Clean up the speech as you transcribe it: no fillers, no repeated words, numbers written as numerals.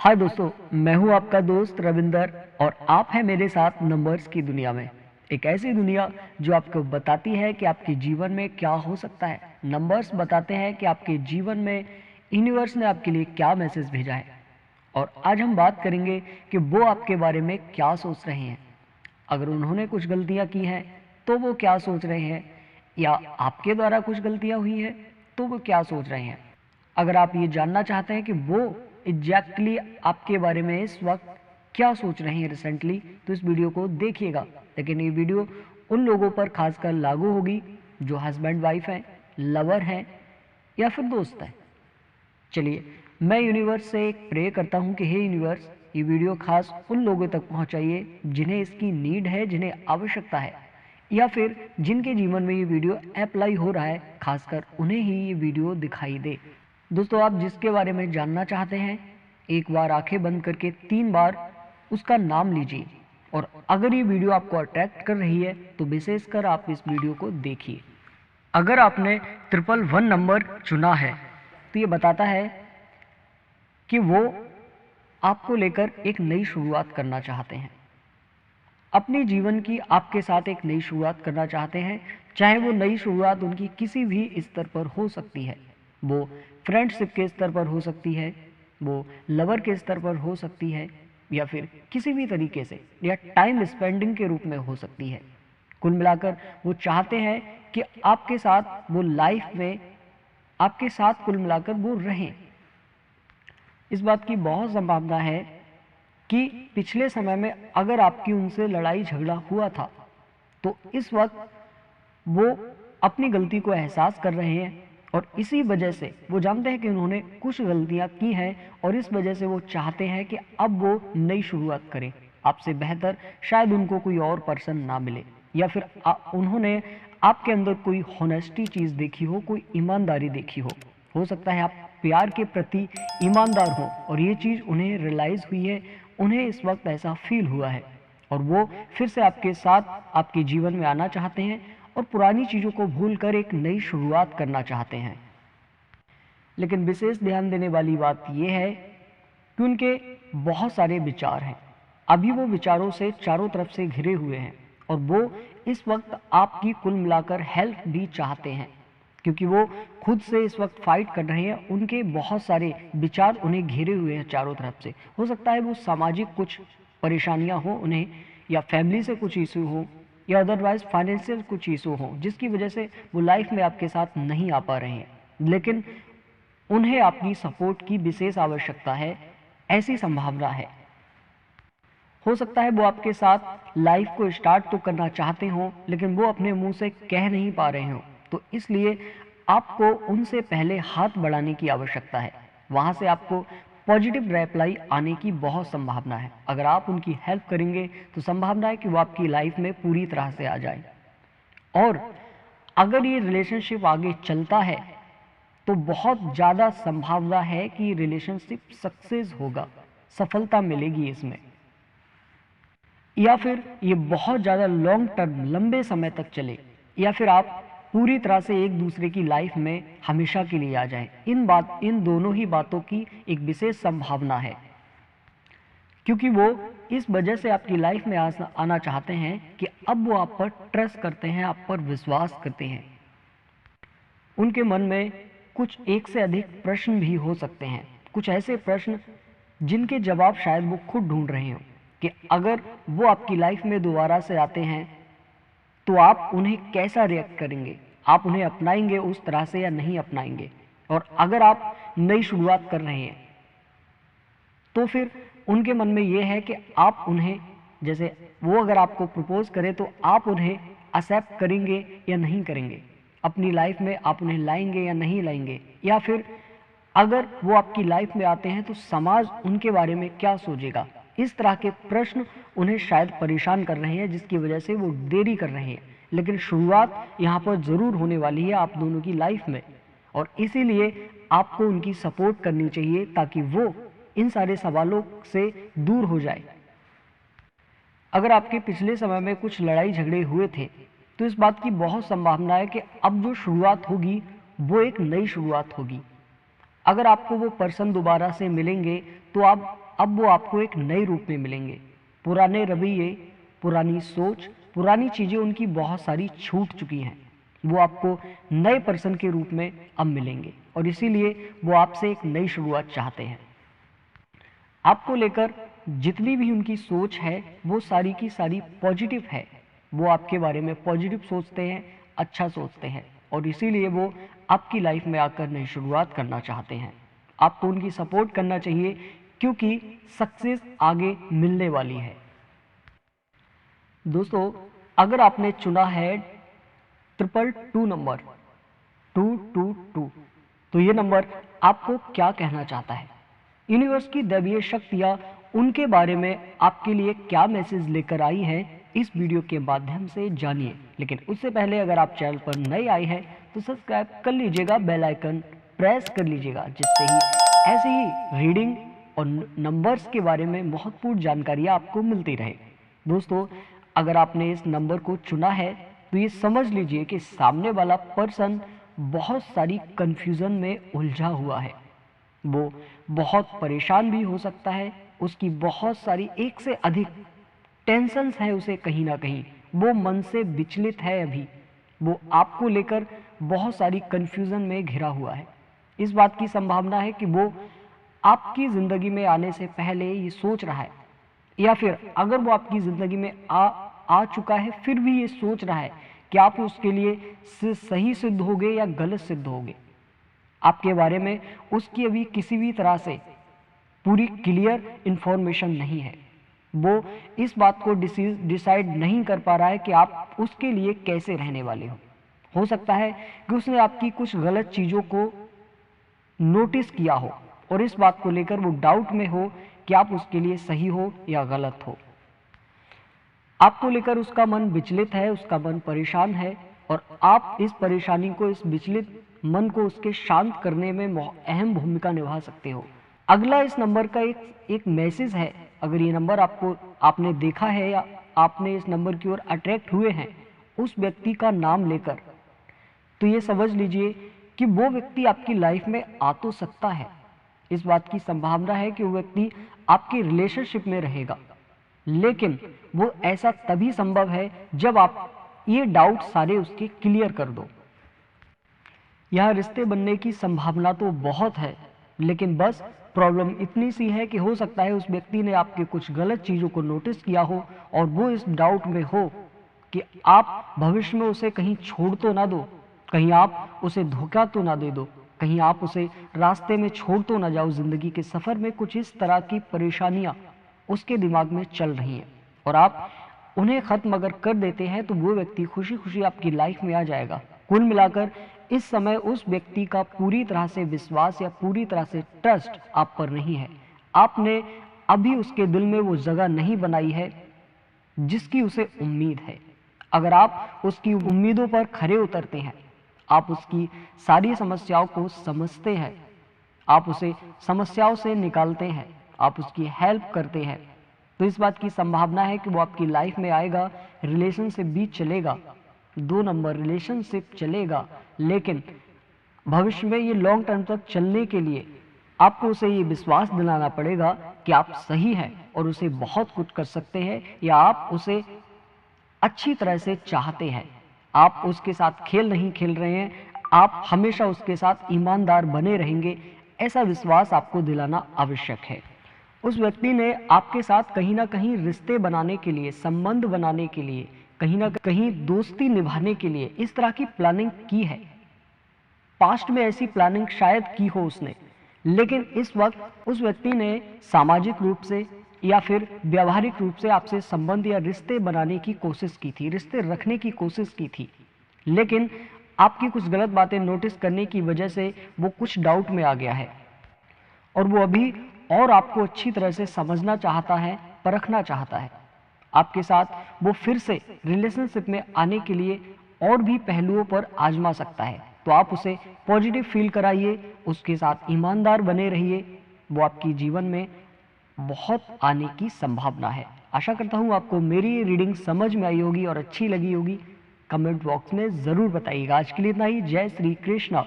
हाय दोस्तों, मैं हूं आपका दोस्त रविंदर और आप हैं मेरे साथ नंबर्स की दुनिया में। एक ऐसी दुनिया जो आपको बताती है कि आपके जीवन में क्या हो सकता है। नंबर्स बताते हैं कि आपके जीवन में यूनिवर्स ने आपके लिए क्या मैसेज भेजा है। और आज हम बात करेंगे कि वो आपके बारे में क्या सोच रहे हैं। अगर उन्होंने कुछ गलतियां की हैं तो वो क्या सोच रहे हैं, या आपके द्वारा कुछ गलतियां हुई हैं तो वो क्या सोच रहे हैं। अगर आप ये जानना चाहते हैं कि वो एग्जैक्टली आपके बारे में इस वक्त क्या सोच रहे हैं रिसेंटली, तो इस वीडियो को देखिएगा। लेकिन ये वीडियो उन लोगों पर खासकर लागू होगी जो हस्बैंड वाइफ हैं, लवर हैं या फिर दोस्त हैं। चलिए, मैं यूनिवर्स से एक प्रे करता हूँ कि हे यूनिवर्स, ये वीडियो खास उन लोगों तक पहुँचाइए जिन्हें इसकी नीड है, जिन्हें आवश्यकता है, या फिर जिनके जीवन में ये वीडियो अप्लाई हो रहा है, खासकर उन्हें ही ये वीडियो दिखाई दे। दोस्तों, आप जिसके बारे में जानना चाहते हैं, एक बार आंखें बंद करके 3 बार उसका नाम लीजिए। और अगर ये वीडियो आपको अट्रैक्ट कर रही है तो विशेषकर आप इस वीडियो को देखिए। अगर आपने 111 नंबर चुना है तो ये बताता है कि वो आपको लेकर एक नई शुरुआत करना चाहते हैं। अपने जीवन की आपके साथ एक नई शुरुआत करना चाहते हैं। चाहे वो नई शुरुआत उनकी किसी भी स्तर पर हो सकती है। वो फ्रेंडशिप के स्तर पर हो सकती है, वो लवर के स्तर पर हो सकती है, या फिर किसी भी तरीके से, या टाइम स्पेंडिंग के रूप में हो सकती है। कुल मिलाकर वो चाहते हैं कि आपके साथ वो लाइफ में आपके साथ कुल मिलाकर वो रहें। इस बात की बहुत संभावना है कि पिछले समय में अगर आपकी उनसे लड़ाई झगड़ा हुआ था तो इस वक्त वो अपनी गलती को एहसास कर रहे हैं, और इसी वजह से वो जानते हैं कि उन्होंने कुछ गलतियां की हैं, और इस वजह से वो चाहते हैं कि अब वो नई शुरुआत करें। आपसे बेहतर शायद उनको कोई और पर्सन ना मिले, या फिर उन्होंने आपके अंदर कोई हॉनेस्टी चीज़ देखी हो, कोई ईमानदारी देखी हो सकता है आप प्यार के प्रति ईमानदार हो और ये चीज़ उन्हें रियलाइज़ हुई है, उन्हें इस वक्त ऐसा फील हुआ है, और वो फिर से आपके साथ आपके जीवन में आना चाहते हैं और पुरानी चीज़ों को भूलकर एक नई शुरुआत करना चाहते हैं। लेकिन विशेष ध्यान देने वाली बात यह है कि उनके बहुत सारे विचार हैं। अभी वो विचारों से चारों तरफ से घिरे हुए हैं, और वो इस वक्त आपकी कुल मिलाकर हेल्प भी चाहते हैं, क्योंकि वो खुद से इस वक्त फाइट कर रहे हैं। उनके बहुत सारे विचार उन्हें घेरे हुए हैं चारों तरफ से। हो सकता है वो सामाजिक कुछ परेशानियां हो उन्हें, या फैमिली से कुछ इशू हो, या अदरवाइज फाइनेंशियल कुछ इशू हो, जिसकी वजह से वो लाइफ में आपके साथ नहीं आ पा रहे हैं। लेकिन उन्हें आपकी सपोर्ट की विशेष आवश्यकता है, ऐसी संभावना है। हो सकता है वो आपके साथ लाइफ को स्टार्ट तो करना चाहते हों, लेकिन वो अपने मुंह से कह नहीं पा रहे हों, तो इसलिए आपको उनसे पहले हाथ बढ़ाने की आवश्यकता है। वहां से आपको पॉजिटिव रिप्लाई आने की बहुत संभावना है। अगर आप उनकी हेल्प करेंगे तो संभावना है कि वो आपकी लाइफ में पूरी तरह से आ जाए। और अगर ये रिलेशनशिप आगे चलता है तो बहुत ज़्यादा संभावना है कि रिलेशनशिप सक्सेस होगा, सफलता मिलेगी इसमें, या फिर ये बहुत ज़्यादा लॉन्ग टर्म, लंबे समय तक चले, या फिर आप पूरी तरह से एक दूसरे की लाइफ में हमेशा के लिए आ जाएं। इन दोनों ही बातों की एक विशेष संभावना है, क्योंकि वो इस वजह से आपकी लाइफ में आना चाहते हैं कि अब वो आप पर ट्रस्ट करते हैं, आप पर विश्वास करते हैं। उनके मन में कुछ एक से अधिक प्रश्न भी हो सकते हैं, कुछ ऐसे प्रश्न जिनके जवाब शायद वो खुद ढूंढ रहे हो, कि अगर वो आपकी लाइफ में दोबारा से आते हैं तो आप उन्हें कैसा रिएक्ट करेंगे, आप उन्हें अपनाएंगे उस तरह से या नहीं अपनाएंगे। और अगर आप नई शुरुआत कर रहे हैं तो फिर उनके मन में ये है कि आप उन्हें, जैसे वो अगर आपको प्रपोज करें तो आप उन्हें एक्सेप्ट करेंगे या नहीं करेंगे, अपनी लाइफ में आप उन्हें लाएंगे या नहीं लाएंगे, या फिर अगर वो आपकी लाइफ में आते हैं तो समाज उनके बारे में क्या सोचेगा। इस तरह के प्रश्न उन्हें शायद परेशान कर रहे हैं, जिसकी वजह से वो देरी कर रहे हैं। लेकिन शुरुआत यहाँ पर ज़रूर होने वाली है आप दोनों की लाइफ में, और इसीलिए आपको उनकी सपोर्ट करनी चाहिए ताकि वो इन सारे सवालों से दूर हो जाए। अगर आपके पिछले समय में कुछ लड़ाई झगड़े हुए थे तो इस बात की बहुत संभावना है कि अब जो शुरुआत होगी वो एक नई शुरुआत होगी। अगर आपको वो पर्सन दोबारा से मिलेंगे तो आप अब वो आपको एक नए रूप में मिलेंगे। पुराने रवैये, पुरानी सोच, पुरानी चीज़ें उनकी बहुत सारी छूट चुकी हैं। वो आपको नए पर्सन के रूप में अब मिलेंगे और इसीलिए वो आपसे एक नई शुरुआत चाहते हैं। आपको लेकर जितनी भी उनकी सोच है वो सारी की सारी पॉजिटिव है। वो आपके बारे में पॉजिटिव सोचते हैं, अच्छा सोचते हैं और इसीलिए वो आपकी लाइफ में आकर नई शुरुआत करना चाहते हैं। आपको उनकी सपोर्ट करना चाहिए क्योंकि सक्सेस आगे मिलने वाली है। दोस्तों, अगर आपने चुना है 222 नंबर 222, तो ये नंबर आपको क्या कहना चाहता है? यूनिवर्स की दैवीय शक्तियाँ उनके बारे में आपके लिए क्या मैसेज लेकर आई है, इस वीडियो के माध्यम से जानिए। लेकिन उससे पहले अगर आप चैनल पर नए आए हैं तो सब्सक्राइब कर लीजिएगा, बेल आइकन प्रेस कर लीजिएगा, जिससे ही ऐसे ही रीडिंग और नंबर्स के बारे में महत्वपूर्ण जानकारियाँ आपको मिलती रहे। दोस्तों, अगर आपने इस नंबर को चुना है तो ये समझ लीजिए कि सामने वाला पर्सन बहुत सारी कन्फ्यूज़न में उलझा हुआ है। वो बहुत परेशान भी हो सकता है, उसकी बहुत सारी एक से अधिक टेंशन्स है उसे कहीं ना कहीं, वो मन से विचलित है अभी, वो आपको लेकर बहुत सारी कन्फ्यूज़न में घिरा हुआ है। इस बात की संभावना है कि वो आपकी ज़िंदगी में आने से पहले ये सोच रहा है, या फिर अगर वो आपकी ज़िंदगी में आ चुका है फिर भी ये सोच रहा है कि आप उसके लिए सही सिद्ध होगे या गलत सिद्ध होगे। आपके बारे में उसकी अभी किसी भी तरह से पूरी क्लियर इंफॉर्मेशन नहीं है। वो इस बात को डिसाइड नहीं कर पा रहा है कि आप उसके लिए कैसे रहने वाले हो सकता है कि उसने आपकी कुछ गलत चीज़ों को नोटिस किया हो और इस बात को लेकर वो डाउट में हो कि आप उसके लिए सही हो या गलत हो। आपको लेकर उसका मन विचलित है, उसका मन परेशान है और आप इस परेशानी को, इस विचलित मन को उसके शांत करने में अहम भूमिका निभा सकते हो। अगला इस नंबर का एक मैसेज है। अगर ये नंबर आपने देखा है या आपने इस नंबर की ओर अट्रैक्ट हुए हैं उस व्यक्ति का नाम लेकर, तो ये समझ लीजिए कि वो व्यक्ति आपकी लाइफ में आ तो सकता है। इस बात की संभावना है कि वो व्यक्ति आपके रिलेशनशिप में रहेगा, लेकिन वो ऐसा तभी संभव है जब आप ये डाउट सारे उसके क्लियर कर दो। यहाँ रिश्ते बनने की संभावना तो बहुत है, लेकिन बस प्रॉब्लम इतनी सी है कि हो सकता है उस व्यक्ति ने आपके कुछ गलत चीज़ों को नोटिस किया हो और वो इस डाउट में हो कि आप भविष्य में उसे कहीं छोड़ तो ना दो, कहीं आप उसे धोखा तो ना दे दो, कहीं आप उसे रास्ते में छोड़ तो ना जाओ। ज़िंदगी के सफ़र में कुछ इस तरह की परेशानियाँ उसके दिमाग में चल रही हैं और आप उन्हें ख़त्म अगर कर देते हैं तो वो व्यक्ति खुशी खुशी आपकी लाइफ में आ जाएगा। कुल मिलाकर इस समय उस व्यक्ति का पूरी तरह से विश्वास या पूरी तरह से ट्रस्ट आप पर नहीं है। आपने अभी उसके दिल में वो जगह नहीं बनाई है जिसकी उसे उम्मीद है। अगर आप उसकी उम्मीदों पर खरे उतरते हैं, आप उसकी सारी समस्याओं को समझते हैं, आप उसे समस्याओं से निकालते हैं, आप उसकी हेल्प करते हैं, तो इस बात की संभावना है कि वो आपकी लाइफ में आएगा, रिलेशनशिप भी चलेगा, 2 नंबर रिलेशनशिप चलेगा। लेकिन भविष्य में ये लॉन्ग टर्म तक चलने के लिए आपको उसे ये विश्वास दिलाना पड़ेगा कि आप सही हैं और उसे बहुत कुछ कर सकते हैं, या आप उसे अच्छी तरह से चाहते हैं। आप उसके साथ खेल नहीं खेल रहे हैं, आप हमेशा उसके साथ ईमानदार बने रहेंगे, ऐसा विश्वास आपको दिलाना आवश्यक है। उस व्यक्ति ने आपके साथ कहीं ना कहीं रिश्ते बनाने के लिए, संबंध बनाने के लिए, कहीं ना कहीं दोस्ती निभाने के लिए इस तरह की प्लानिंग की है। पास्ट में ऐसी प्लानिंग शायद की हो उसने, लेकिन इस वक्त उस व्यक्ति ने सामाजिक रूप से या फिर व्यावहारिक रूप से आपसे संबंध या रिश्ते बनाने की कोशिश की थी, रिश्ते रखने की कोशिश की थी, लेकिन आपकी कुछ गलत बातें नोटिस करने की वजह से वो कुछ डाउट में आ गया है और वो अभी और आपको अच्छी तरह से समझना चाहता है, परखना चाहता है। आपके साथ वो फिर से रिलेशनशिप में आने के लिए और भी पहलुओं पर आजमा सकता है, तो आप उसे पॉजिटिव फील कराइए, उसके साथ ईमानदार बने रहिए, वो आपकी जीवन में बहुत आने की संभावना है। आशा करता हूँ आपको मेरी रीडिंग समझ में आई होगी और अच्छी लगी होगी। कमेंट बॉक्स में ज़रूर बताइएगा। आज के लिए इतना ही। जय श्री कृष्ण।